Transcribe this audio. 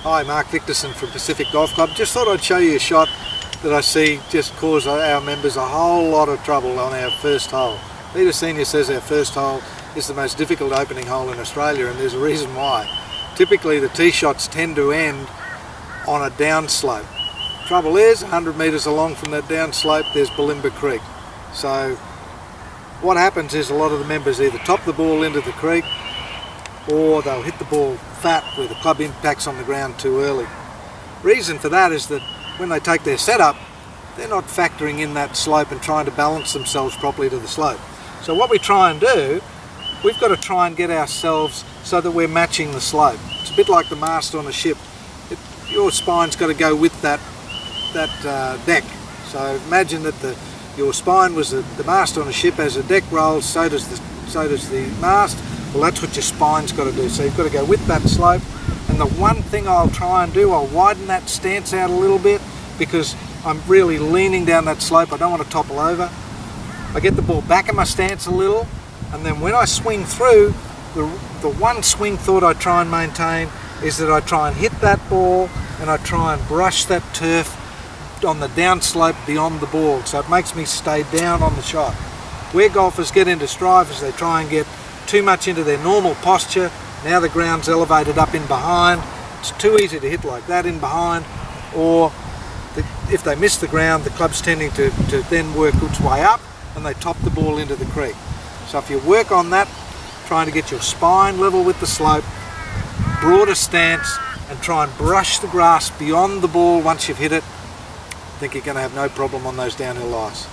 Hi, Mark Victorsen from Pacific Golf Club. Just thought I'd show you a shot that I see just cause our members a whole lot of trouble on our first hole. Peter Senior says our first hole is the most difficult opening hole in Australia, and there's a reason why. Typically the tee shots tend to end on a downslope. Trouble is, 100 metres along from that downslope there's Bulimba Creek. So what happens is a lot of the members either top the ball into the creek or they'll hit the ball fat where the club impacts on the ground too early. Reason for that is that when they take their setup, they're not factoring in that slope and trying to balance themselves properly to the slope. So what we try and do, we've got to try and get ourselves so that we're matching the slope. It's a bit like the mast on a ship. Your spine's got to go with that deck. So imagine that your spine was the mast on a ship. As the deck rolls, so does the mast. Well, that's what your spine's got to do. So you've got to go with that slope. And the one thing I'll try and do, I'll widen that stance out a little bit because I'm really leaning down that slope. I don't want to topple over. I get the ball back in my stance a little, and then when I swing through, the one swing thought I try and maintain is that I try and hit that ball and I try and brush that turf on the downslope beyond the ball, so it makes me stay down on the shot. Where golfers get into strife is they try and get too much into their normal posture. Now the ground's elevated up in behind. It's too easy to hit like that in behind, or if they miss the ground, the club's tending to then work its way up and they top the ball into the creek. So if you work on that, trying to get your spine level with the slope, broader stance, and try and brush the grass beyond the ball once you've hit it, I think you're going to have no problem on those downhill lies.